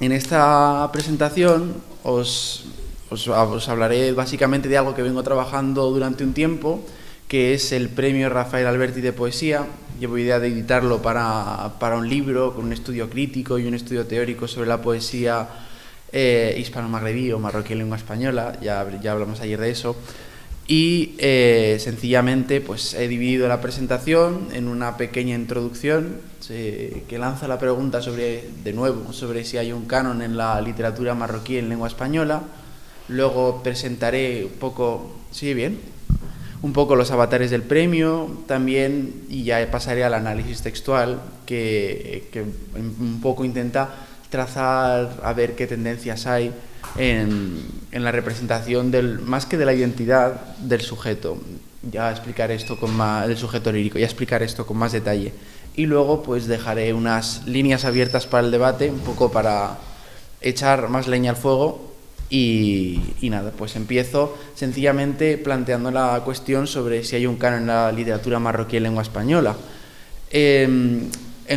En esta presentación os hablaré básicamente de algo que vengo trabajando durante un tiempo, que es el premio Rafael Alberti de poesía. Llevo idea de editarlo para un libro con un estudio crítico y un estudio teórico sobre la poesía hispano-magrebí o marroquí en lengua española. Ya hablamos ayer de eso. Y sencillamente pues he dividido la presentación en una pequeña introducción que lanza la pregunta sobre si hay un canon en la literatura marroquí en lengua española. Luego presentaré un poco los avatares del premio también, y ya pasaré al análisis textual que un poco intenta trazar a ver qué tendencias hay en la representación más que de la identidad del sujeto. Ya explicaré esto del sujeto lírico, ya explicaré esto con más detalle. Y luego pues dejaré unas líneas abiertas para el debate, un poco para echar más leña al fuego. Y nada, pues empiezo sencillamente planteando la cuestión sobre si hay un canon en la literatura marroquí en lengua española. En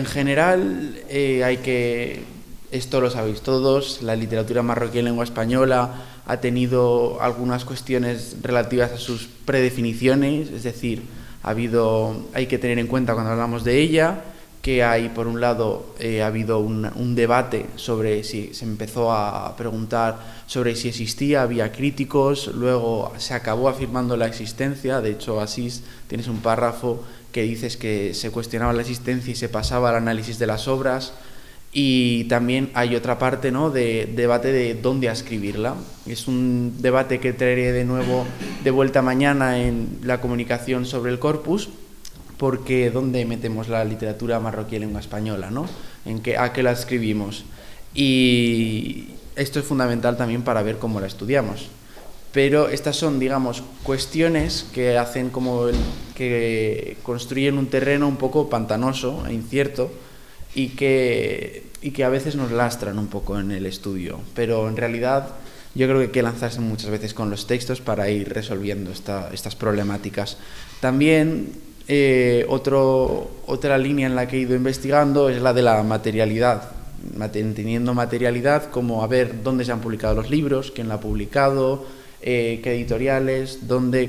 general, esto lo sabéis todos, la literatura marroquí en lengua española ha tenido algunas cuestiones relativas a sus predefiniciones, es decir, hay que tener en cuenta cuando hablamos de ella que hay, por un lado, ha habido un debate sobre si se empezó a preguntar sobre si existía, había críticos, luego se acabó afirmando la existencia. De hecho, Asís, tienes un párrafo que dices que se cuestionaba la existencia y se pasaba al análisis de las obras. Y también hay otra parte, ¿no?, de debate de dónde escribirla. Es un debate que traeré de vuelta mañana en la comunicación sobre el corpus, porque ¿dónde metemos la literatura marroquí en lengua española, ¿no? ¿A qué la escribimos? Y esto es fundamental también para ver cómo la estudiamos. Pero estas son, digamos, cuestiones que hacen que construyen un terreno un poco pantanoso e incierto y que a veces nos lastran un poco en el estudio. Pero en realidad yo creo que hay que lanzarse muchas veces con los textos para ir resolviendo estas problemáticas. También otra línea en la que he ido investigando es la de la materialidad, entendiendo materialidad como a ver dónde se han publicado los libros, quién la ha publicado, qué editoriales,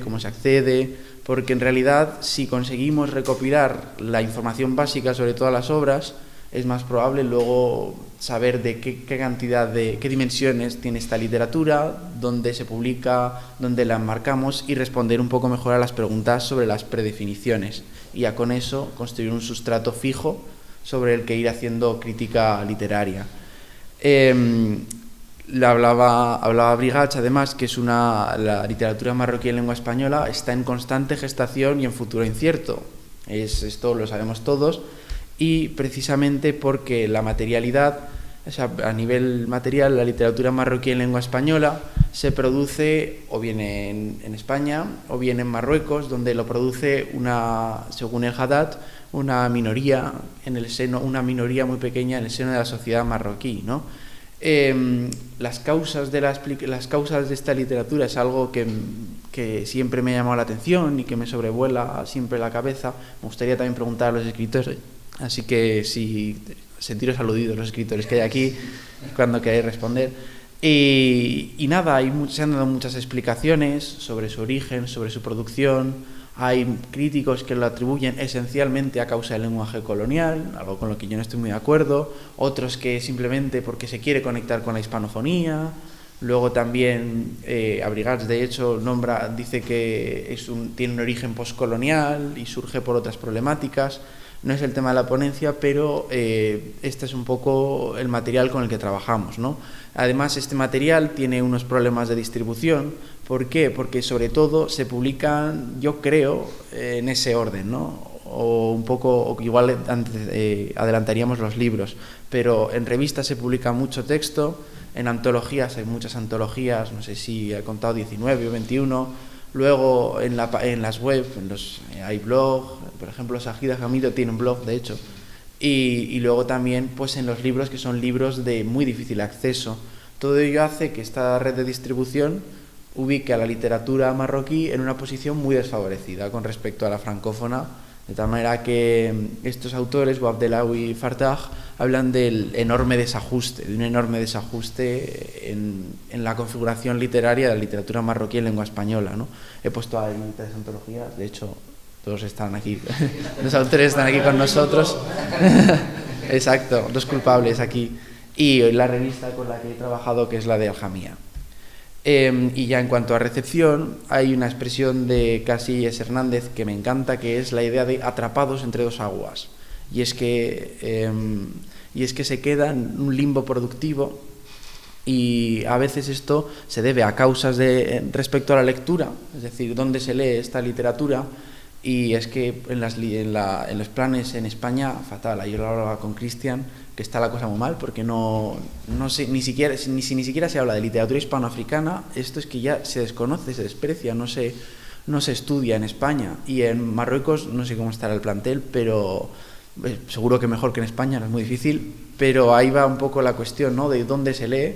cómo se accede, porque en realidad si conseguimos recopilar la información básica sobre todas las obras, es más probable luego saber de qué dimensiones tiene esta literatura, dónde se publica, dónde la enmarcamos, y responder un poco mejor a las preguntas sobre las predefiniciones. Y ya con eso construir un sustrato fijo sobre el que ir haciendo crítica literaria. Hablaba Brigach, además, que la literatura marroquí en lengua española está en constante gestación y en futuro incierto. Esto lo sabemos todos. Y precisamente porque la materialidad, o sea, a nivel material, la literatura marroquí en lengua española se produce o bien en España o bien en Marruecos, donde lo produce según el Haddad, una minoría una minoría muy pequeña en el seno de la sociedad marroquí, ¿no? Las causas de esta literatura es algo que siempre me ha llamado la atención y que me sobrevuela siempre la cabeza. Me gustaría también preguntar a los escritores. Así que sentiros aludidos los escritores que hay aquí cuando queráis responder. Y nada, se han dado muchas explicaciones sobre su origen, sobre su producción. Hay críticos que lo atribuyen esencialmente a causa del lenguaje colonial, algo con lo que yo no estoy muy de acuerdo. Otros que simplemente porque se quiere conectar con la hispanofonía. Luego también Abrigats, de hecho, dice que tiene un origen postcolonial y surge por otras problemáticas. No es el tema de la ponencia, pero este es un poco el material con el que trabajamos, ¿no? Además, este material tiene unos problemas de distribución. ¿Por qué? Porque sobre todo se publican, yo creo, en ese orden, ¿no? O igual adelantaríamos los libros, pero en revistas se publica mucho texto, en antologías hay muchas antologías, no sé si he contado 19 o 21. Luego en las webs hay blog, por ejemplo Sajida Hamidou tiene un blog, de hecho, y luego también pues en los libros, que son libros de muy difícil acceso. Todo ello hace que esta red de distribución ubique a la literatura marroquí en una posición muy desfavorecida con respecto a la francófona De tal manera que estos autores, Boabdelawi y Fartag, hablan del enorme desajuste, de un enorme desajuste en la configuración literaria de la literatura marroquí en lengua española, ¿no? He puesto ahí 3 antologías, de hecho, todos están aquí, los autores están aquí con nosotros. Exacto, 2 culpables aquí. Y la revista con la que he trabajado, que es la de Aljamía. Y ya en cuanto a recepción, hay una expresión de Casillas Hernández que me encanta, que es la idea de atrapados entre 2 aguas. Y es que se queda en un limbo productivo, y a veces esto se debe a causas respecto a la lectura, es decir, dónde se lee esta literatura. Y es que en los planes en España, fatal. Ayer lo hablaba con Cristian, que está la cosa muy mal, porque no sé, ni siquiera se habla de literatura hispanoafricana. Esto es que ya se desconoce, se desprecia, no se estudia en España. Y en Marruecos no sé cómo estará el plantel, pero seguro que mejor que en España, no es muy difícil, pero ahí va un poco la cuestión, ¿no?, de dónde se lee.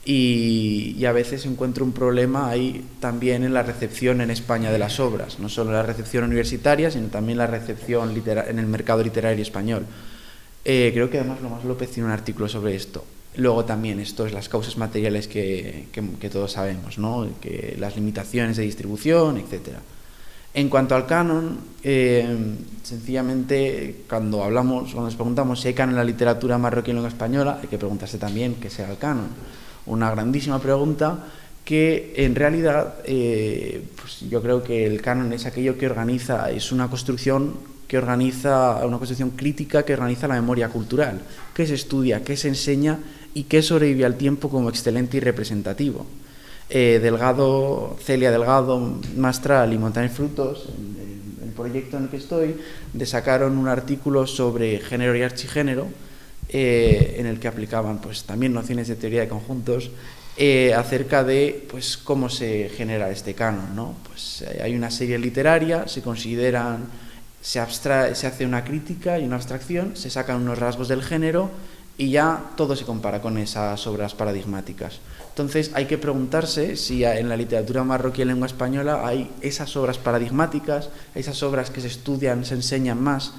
Y a veces encuentro un problema ahí también en la recepción en España de las obras, no solo la recepción universitaria, sino también la recepción en el mercado literario español. Creo que además Lomas López tiene un artículo sobre esto. Luego también esto es las causas materiales que todos sabemos, ¿no?, que las limitaciones de distribución, etc. En cuanto al canon, sencillamente cuando nos preguntamos si hay canon en la literatura marroquí en lengua española, hay que preguntarse también qué sea el canon. Una grandísima pregunta que en realidad pues yo creo que el canon es aquello que organiza, es una construcción crítica que organiza la memoria cultural, que se estudia, que se enseña y que sobrevive al tiempo como excelente y representativo. Celia Delgado, Mastral y Montaner Frutos, el proyecto en el que estoy, sacaron un artículo sobre género y archigénero, en el que aplicaban pues también nociones de teoría de conjuntos acerca de pues cómo se genera este canon, ¿no? Pues hay una serie literaria, se hace una crítica y una abstracción, se sacan unos rasgos del género y ya todo se compara con esas obras paradigmáticas. Entonces hay que preguntarse si en la literatura marroquí en lengua española hay esas obras paradigmáticas, esas obras que se estudian, se enseñan más,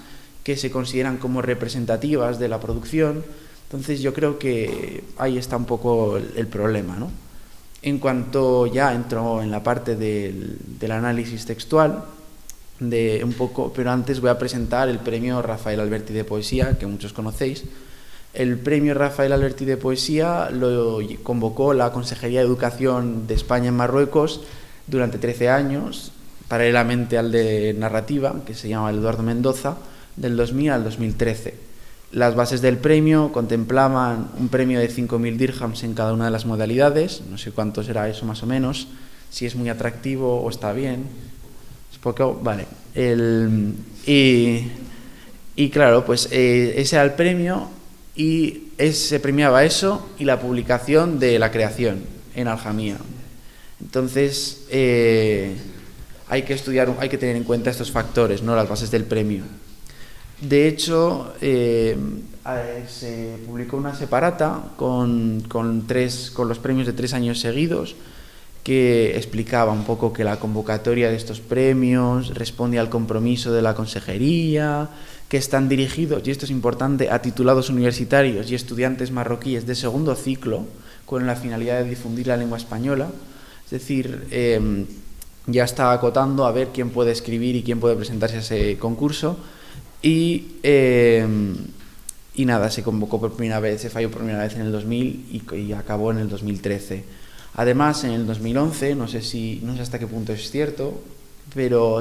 que se consideran como representativas de la producción. Entonces yo creo que ahí está un poco el problema, ¿no? En cuanto ya entro en la parte del análisis textual, pero antes voy a presentar el premio Rafael Alberti de Poesía, que muchos conocéis. El premio Rafael Alberti de Poesía lo convocó la Consejería de Educación de España en Marruecos durante 13 años, paralelamente al de narrativa, que se llama Eduardo Mendoza, del 2000 al 2013. Las bases del premio contemplaban un premio de 5.000 dirhams en cada una de las modalidades, no sé cuánto será eso más o menos, si es muy atractivo o está bien. Es poco, vale. Y claro, pues ese era el premio y se premiaba eso y la publicación de la creación en Aljamía. Entonces hay que tener en cuenta estos factores, ¿no?, las bases del premio. De hecho, se publicó una separata con los premios de 3 años seguidos, que explicaba un poco que la convocatoria de estos premios responde al compromiso de la consejería, que están dirigidos, y esto es importante, a titulados universitarios y estudiantes marroquíes de segundo ciclo, con la finalidad de difundir la lengua española. Es decir, ya está acotando a ver quién puede escribir y quién puede presentarse a ese concurso. Y nada, se convocó por primera vez, se falló por primera vez en el 2000 y acabó en el 2013. Además, en el 2011, no sé hasta qué punto es cierto, pero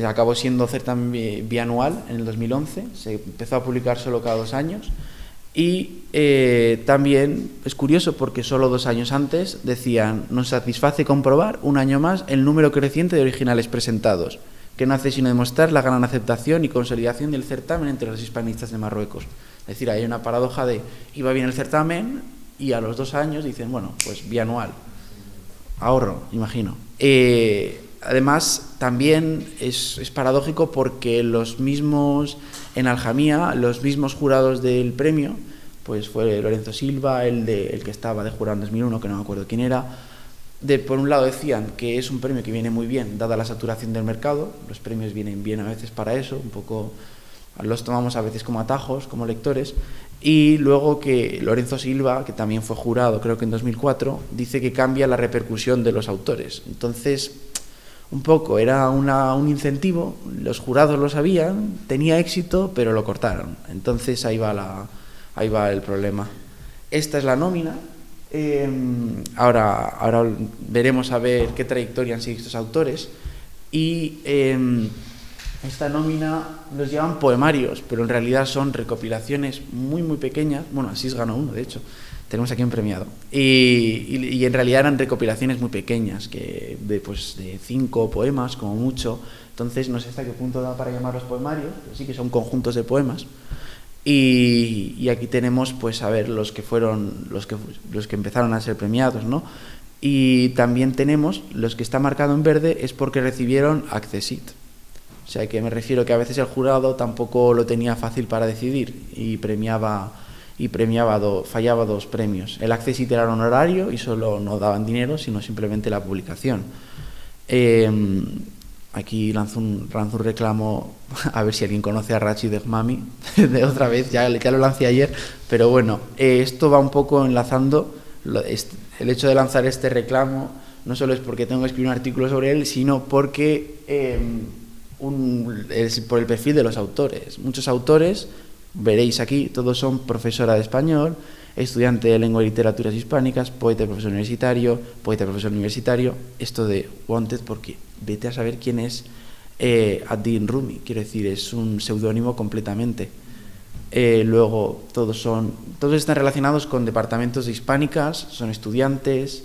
acabó siendo certamen bianual en el 2011, se empezó a publicar solo cada 2 años. Y también es curioso porque solo 2 años antes decían: nos satisface comprobar un año más el número creciente de originales presentados, que no hace sino demostrar la gran aceptación y consolidación del certamen entre los hispanistas de Marruecos. Es decir, hay una paradoja de iba bien el certamen y a los 2 años dicen, bueno, pues bianual, ahorro, imagino. Además, también es paradójico porque en Aljamía, los mismos jurados del premio, pues fue Lorenzo Silva, el que estaba de jurado en 2001, que no me acuerdo quién era, por un lado decían que es un premio que viene muy bien, dada la saturación del mercado. Los premios vienen bien a veces para eso, un poco los tomamos a veces como atajos, como lectores. Y luego que Lorenzo Silva, que también fue jurado, creo que en 2004, dice que cambia la repercusión de los autores. Entonces, un poco, era un incentivo, los jurados lo sabían, tenía éxito, pero lo cortaron. Entonces ahí va el problema. Esta es la nómina. Ahora veremos a ver qué trayectoria han seguido estos autores. Y esta nómina los llaman poemarios, pero en realidad son recopilaciones muy, muy pequeñas. Bueno, Asís ganó uno, de hecho. Tenemos aquí un premiado. Y en realidad eran recopilaciones muy pequeñas, de 5 poemas, como mucho. Entonces, no sé hasta qué punto da para llamarlos poemarios, pero sí que son conjuntos de poemas. Y aquí tenemos, pues, a ver, los que empezaron a ser premiados, ¿no? Y también tenemos, los que está marcado en verde, es porque recibieron Accessit. O sea, que me refiero que a veces el jurado tampoco lo tenía fácil para decidir y fallaba 2 premios. El Accessit era honorario y solo no daban dinero, sino simplemente la publicación. Aquí lanzo un reclamo, a ver si alguien conoce a Rachid Dehmami, de otra vez, ya lo lancé ayer, pero bueno, esto va un poco enlazando, el hecho de lanzar este reclamo no solo es porque tengo que escribir un artículo sobre él, sino porque es por el perfil de los autores. Muchos autores, veréis aquí, todos son profesora de español, estudiante de lengua y literaturas hispánicas, poeta y profesor universitario, esto de Wanted, porque vete a saber quién es ad-Din Rumi, quiero decir, es un seudónimo completamente. Luego, todos están relacionados con departamentos de hispánicas, son estudiantes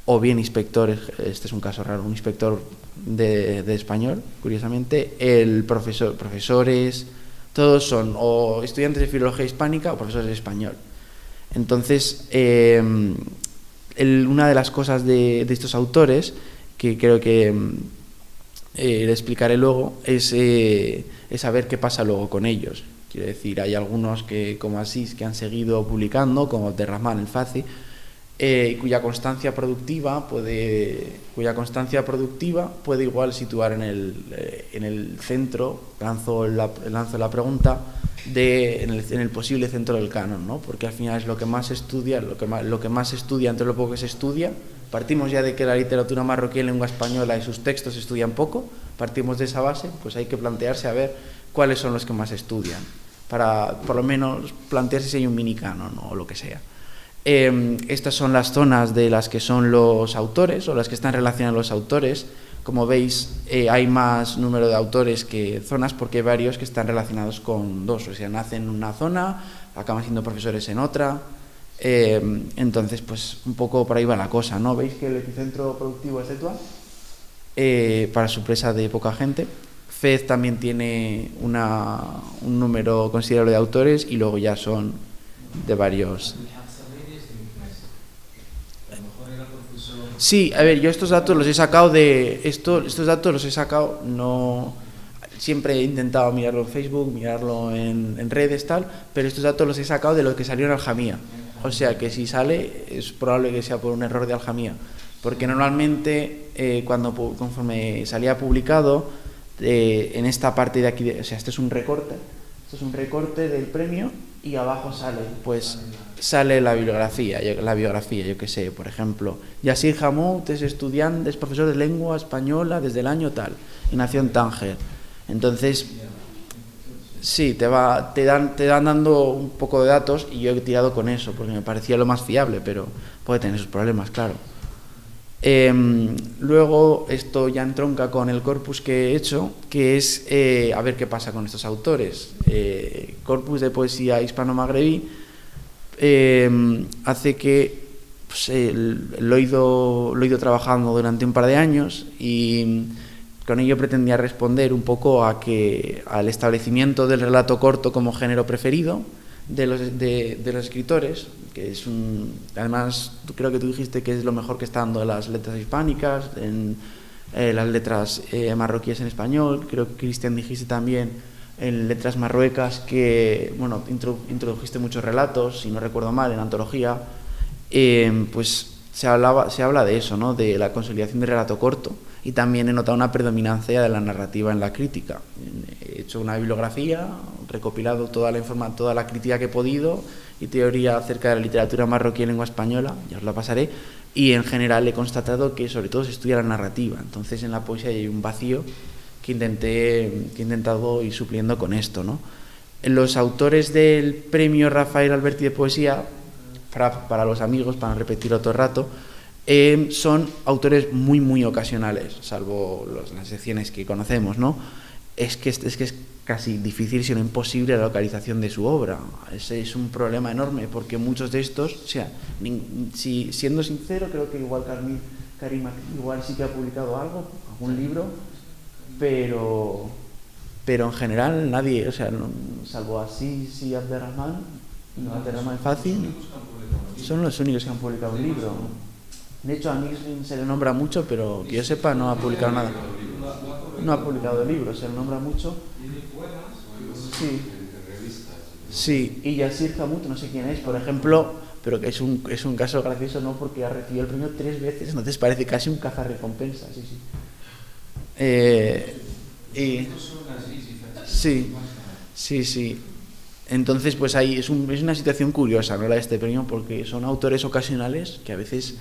o bien inspectores, este es un caso raro, un inspector de español, curiosamente, profesores, todos son o estudiantes de filología hispánica o profesores de español. Entonces, una de las cosas de estos autores, que creo que le explicaré luego, es saber qué pasa luego con ellos. Quiero decir, hay algunos como Asís, que han seguido publicando, como Abderrahman El Fazi, cuya constancia productiva puede igual situar en el centro, lanzo la pregunta, en el posible centro del canon, ¿no? Porque al final es lo que más se estudia, lo que más se estudia entre lo poco que se estudia. Partimos ya de que la literatura marroquí en lengua española y sus textos se estudian poco, partimos de esa base, pues hay que plantearse a ver cuáles son los que más se estudian, para por lo menos plantearse si hay un mini canon o lo que sea. Estas son las zonas de las que son los autores o las que están relacionadas a los autores. Como veis, hay más número de autores que zonas porque hay varios que están relacionados con 2, o sea, nacen en una zona, acaban siendo profesores en otra. Entonces, pues un poco por ahí va la cosa, ¿no? ¿Veis que el epicentro productivo es Tetuán? Para sorpresa de poca gente. Fez también tiene un número considerable de autores y luego ya son de varios. Sí, a ver, yo estos datos los he sacado no, siempre he intentado mirarlo en Facebook, mirarlo en redes, tal, pero estos datos los he sacado de lo que salió en Aljamía. O sea que si sale, es probable que sea por un error de Aljamía, porque normalmente conforme salía publicado, en esta parte de aquí, o sea, esto es un recorte del premio y abajo sale la bibliografía, yo que sé, por ejemplo, Yassir Hamoud es estudiante, es profesor de lengua española desde el año tal, y nació en Tánger. Entonces, sí, te dan dando un poco de datos y yo he tirado con eso, porque me parecía lo más fiable, pero puede tener sus problemas, claro. Luego, esto ya entronca con el corpus que he hecho, que es a ver qué pasa con estos autores. Corpus de poesía hispano-magrebí. Hace que lo he ido trabajando durante un par de años y con ello pretendía responder un poco al establecimiento del relato corto como género preferido de los escritores, que es además creo que tú dijiste que es lo mejor que está dando las letras hispánicas, en las letras marroquíes en español. Creo que Cristian dijiste también en letras marruecas que, introdujiste muchos relatos, si no recuerdo mal, en antología. Pues se habla de eso, ¿no? De la consolidación del relato corto, y también he notado una predominancia de la narrativa en la crítica. He hecho una bibliografía, recopilado toda la crítica que he podido y teoría acerca de la literatura marroquí en lengua española, ya os la pasaré, y en general he constatado que sobre todo se estudia la narrativa. Entonces en la poesía hay un vacío que he intentado ir supliendo con esto, ¿no? Los autores del premio Rafael Alberti de poesía, para los amigos, para no repetirlo todo el rato, son autores muy, muy ocasionales, salvo las secciones que conocemos, ¿no? Es que es casi difícil, si no imposible, la localización de su obra. Ese es un problema enorme, porque muchos de estos, o sea, siendo sincero, creo que igual Karima igual sí que ha publicado algún libro, pero en general nadie, o sea, salvo Asís y Abderrahmán Fácil, son los únicos que han publicado un libro. De hecho, a mí se le nombra mucho, pero que yo sepa no ha publicado nada. No ha publicado libros, se le nombra mucho. Sí. Sí, y Yassir Hammoud, no sé quién es, por ejemplo, pero que es un caso gracioso, ¿no? Porque ha recibido el premio 3 veces, entonces parece casi un cazarrecompensa, sí, sí. Sí. Entonces, pues ahí es una situación curiosa, ¿no? La de este premio, porque son autores ocasionales que a veces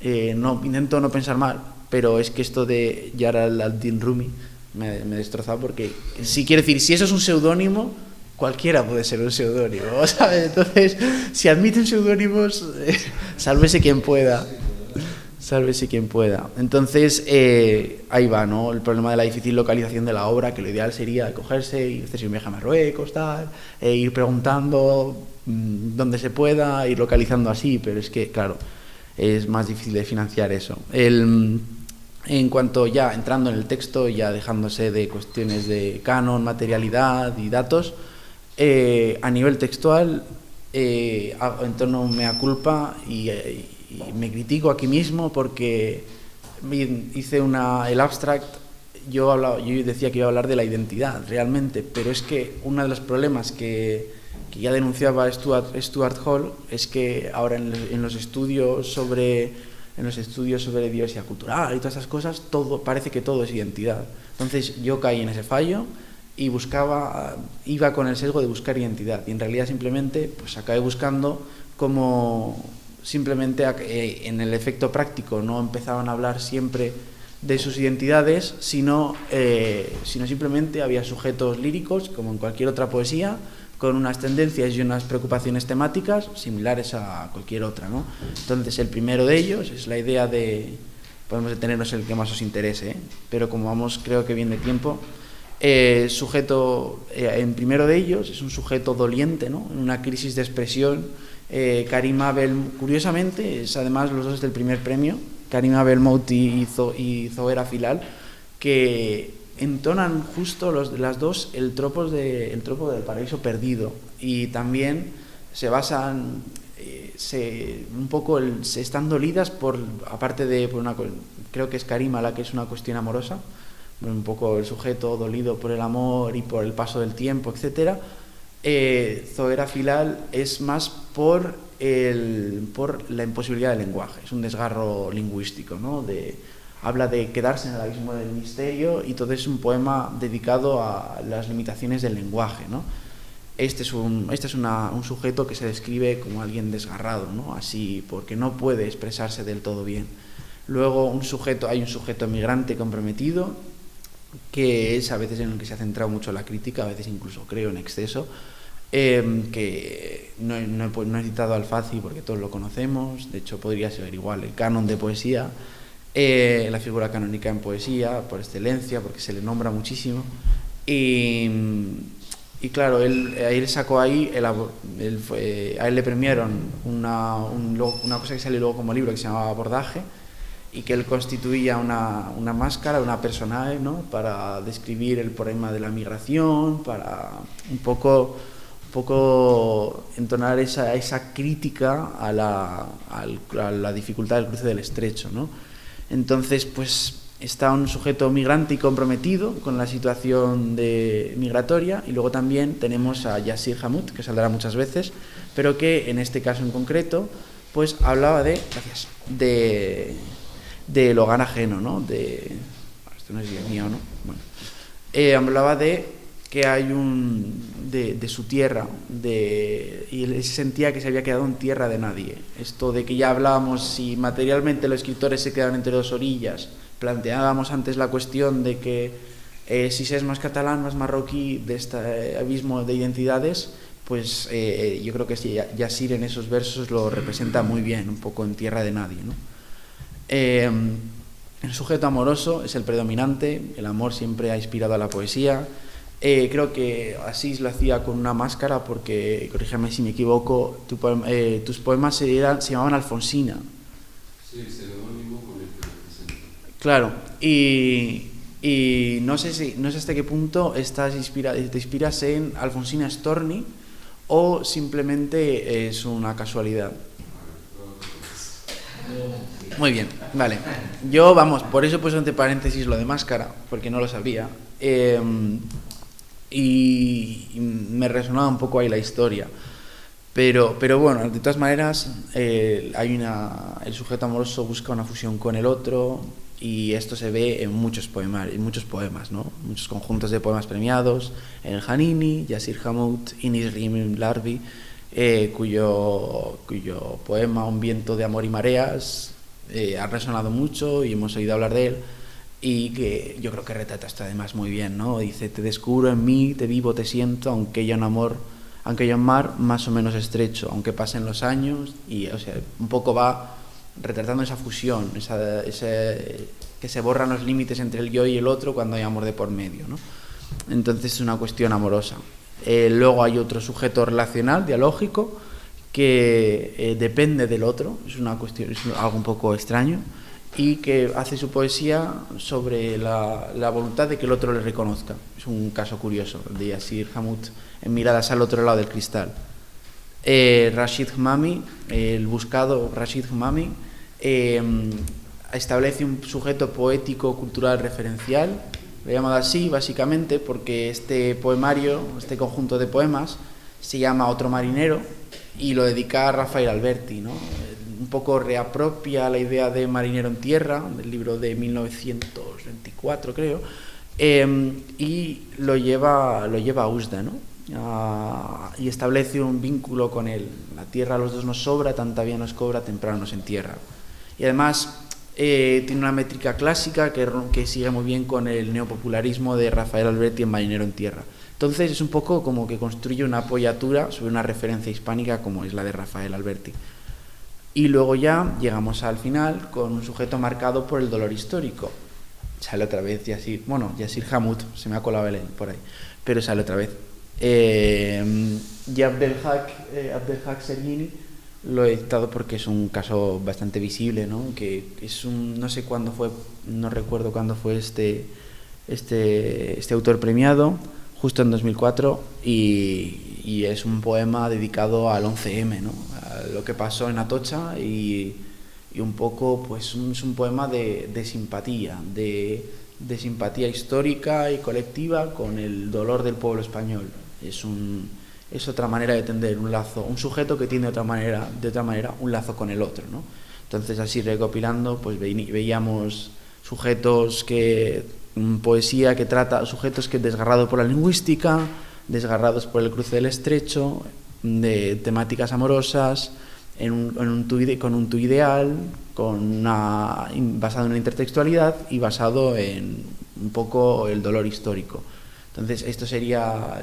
intento no pensar mal, pero es que esto de Jalal ad-Din Rumi me destroza, porque quiero decir, si eso es un seudónimo, cualquiera puede ser un seudónimo, ¿sabes? Entonces, si admiten seudónimos, sálvese quien pueda. Sálvese quien pueda. Entonces, ahí va, ¿no? El problema de la difícil localización de la obra, que lo ideal sería cogerse y hacerse un viaje a Marruecos, tal, ir preguntando dónde se pueda, ir localizando así, pero es que, claro, es más difícil de financiar eso. En cuanto ya entrando en el texto, ya dejándose de cuestiones de canon, materialidad y datos, a nivel textual, en torno mea culpa y me critico aquí mismo, porque hice el abstract. Yo decía que iba a hablar de la identidad realmente, pero es que uno de los problemas que ya denunciaba Stuart Hall es que ahora en los estudios sobre diversidad cultural y todas esas cosas, parece que todo es identidad. Entonces yo caí en ese fallo y iba con el sesgo de buscar identidad, y en realidad simplemente pues acabé buscando como simplemente en el efecto práctico no empezaban a hablar siempre de sus identidades, sino simplemente había sujetos líricos, como en cualquier otra poesía, con unas tendencias y unas preocupaciones temáticas similares a cualquier otra, ¿no? Entonces, el primero de ellos es la idea de, podemos detenernos en el que más os interese, pero como vamos, creo que bien de tiempo, en primero de ellos es un sujeto doliente, ¿no? En una crisis de expresión. Karima curiosamente, es además los dos del primer premio, Karima Belmouti y Zohera Filal, que entonan justo las dos el tropo del paraíso perdido, y también se basan un poco se están dolidas aparte de creo que es Karima la que es una cuestión amorosa, un poco el sujeto dolido por el amor y por el paso del tiempo, etcétera. Zohera Filal es más por la imposibilidad del lenguaje, es un desgarro lingüístico, ¿no? Habla de quedarse en el abismo del misterio, y todo es un poema dedicado a las limitaciones del lenguaje, ¿no? Este es un sujeto que se describe como alguien desgarrado, ¿no? Así, porque no puede expresarse del todo bien. Luego hay un sujeto migrante comprometido, que es a veces en el que se ha centrado mucho la crítica, a veces incluso creo en exceso, que no he citado al Fazi porque todos lo conocemos, de hecho podría ser igual el canon de poesía, la figura canónica en poesía por excelencia, porque se le nombra muchísimo, y claro, él sacó ahí, a él le premiaron una cosa que salió luego como libro, que se llamaba Abordaje, y que él constituía una máscara, una persona, ¿no? Para describir el problema de la migración, para un poco entonar esa crítica a la dificultad del cruce del estrecho, ¿no? Entonces, pues está un sujeto migrante y comprometido con la situación migratoria, y luego también tenemos a Yassir Hammoud, que saldrá muchas veces, pero que en este caso en concreto pues hablaba gracias, del hogar ajeno, ¿no? Esto no es el mío, ¿no? Bueno, hablaba de que hay de su tierra, y él se sentía que se había quedado en tierra de nadie. Esto de que ya hablábamos, si materialmente los escritores se quedan entre dos orillas, planteábamos antes la cuestión de que si se es más catalán, más marroquí, de este abismo de identidades, pues yo creo que sí, Yassir en esos versos lo representa muy bien, un poco en tierra de nadie, ¿no? El sujeto amoroso es el predominante, el amor siempre ha inspirado a la poesía. Creo que Asís lo hacía con una máscara porque, corrígeme si me equivoco, tus poemas se llamaban Alfonsina. Sí, seudónimo con el que representa. Claro, y no sé hasta qué punto te inspiras en Alfonsina Storni o simplemente es una casualidad. Muy bien, vale. Yo, por eso he puesto entre paréntesis lo de máscara, porque no lo sabía. Y me resonaba un poco ahí la historia. Pero bueno, de todas maneras, el sujeto amoroso busca una fusión con el otro, y esto se ve en muchos poemas, ¿no? Muchos conjuntos de poemas premiados, en Hanini, Yassir Hamoud, Inis Rim Larbi, cuyo poema Un viento de amor y mareas ha resonado mucho y hemos oído hablar de él, y que yo creo que retrata esto además muy bien, ¿no? Dice: te descubro en mí, te vivo, te siento, aunque haya un mar más o menos estrecho, aunque pasen los años, y o sea, un poco va retratando esa fusión, que se borran los límites entre el yo y el otro cuando hay amor de por medio, ¿no? Entonces es una cuestión amorosa. Luego hay otro sujeto relacional, dialógico, que depende del otro, es algo un poco extraño, y que hace su poesía sobre la voluntad de que el otro le reconozca. Es un caso curioso, el de Yassir Hamoud en Miradas al otro lado del cristal. Rashid Hamami, el buscado Rashid Hamami, establece un sujeto poético cultural referencial. Lo he llamado así básicamente porque este poemario, este conjunto de poemas, se llama Otro marinero y lo dedica a Rafael Alberti, ¿no? Un poco reapropia la idea de marinero en tierra, del libro de 1924 creo, y lo lleva a Usda, ¿no? Y establece un vínculo con él. La tierra a los dos nos sobra, tanta vía nos cobra, temprano nos entierra. Y además tiene una métrica clásica que sigue muy bien con el neopopularismo de Rafael Alberti en Marinero en tierra. Entonces es un poco como que construye una apoyatura sobre una referencia hispánica como es la de Rafael Alberti. Y luego ya llegamos al final con un sujeto marcado por el dolor histórico. Sale otra vez Yassir Hamoud, se me ha colado él por ahí, pero sale otra vez. Y Abdelhak Sergini lo he editado porque es un caso bastante visible, ¿no? Que es no sé cuándo fue, no recuerdo cuándo fue este autor premiado, justo en 2004, y es un poema dedicado al 11M, ¿no? A lo que pasó en Atocha, y un poco pues es un poema de simpatía, de simpatía histórica y colectiva con el dolor del pueblo español. Es otra manera de tender un lazo, un sujeto que tiene de otra manera un lazo con el otro, ¿no? Entonces, así recopilando, pues veíamos poesía que trata sujetos que desgarrados por la lingüística, desgarrados por el cruce del estrecho, de temáticas amorosas, con un tu ideal, basado en la intertextualidad y basado en un poco el dolor histórico. Entonces, esto sería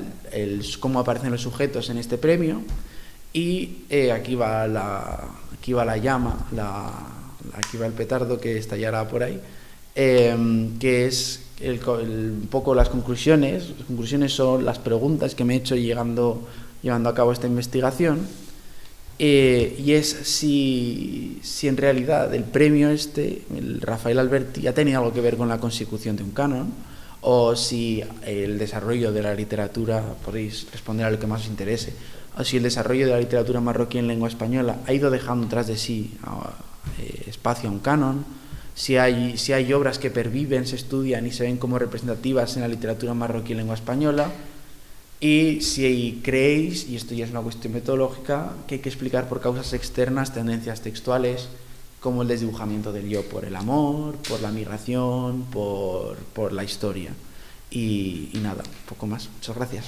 cómo aparecen los sujetos en este premio, y aquí va la llama, aquí va el petardo que estallará por ahí, que es un poco las conclusiones. Las conclusiones son las preguntas que me he hecho llevando a cabo esta investigación, y es si en realidad el premio el Rafael Alberti, ha tenido algo que ver con la consecución de un canon, o si el desarrollo de la literatura, podéis responder a lo que más os interese, o si el desarrollo de la literatura marroquí en lengua española ha ido dejando tras de sí espacio a un canon, si hay obras que perviven, se estudian y se ven como representativas en la literatura marroquí en lengua española, Y si creéis, y esto ya es una cuestión metodológica, que hay que explicar por causas externas tendencias textuales, como el desdibujamiento del yo por el amor, por la migración, por la historia. Y nada, poco más. Muchas gracias.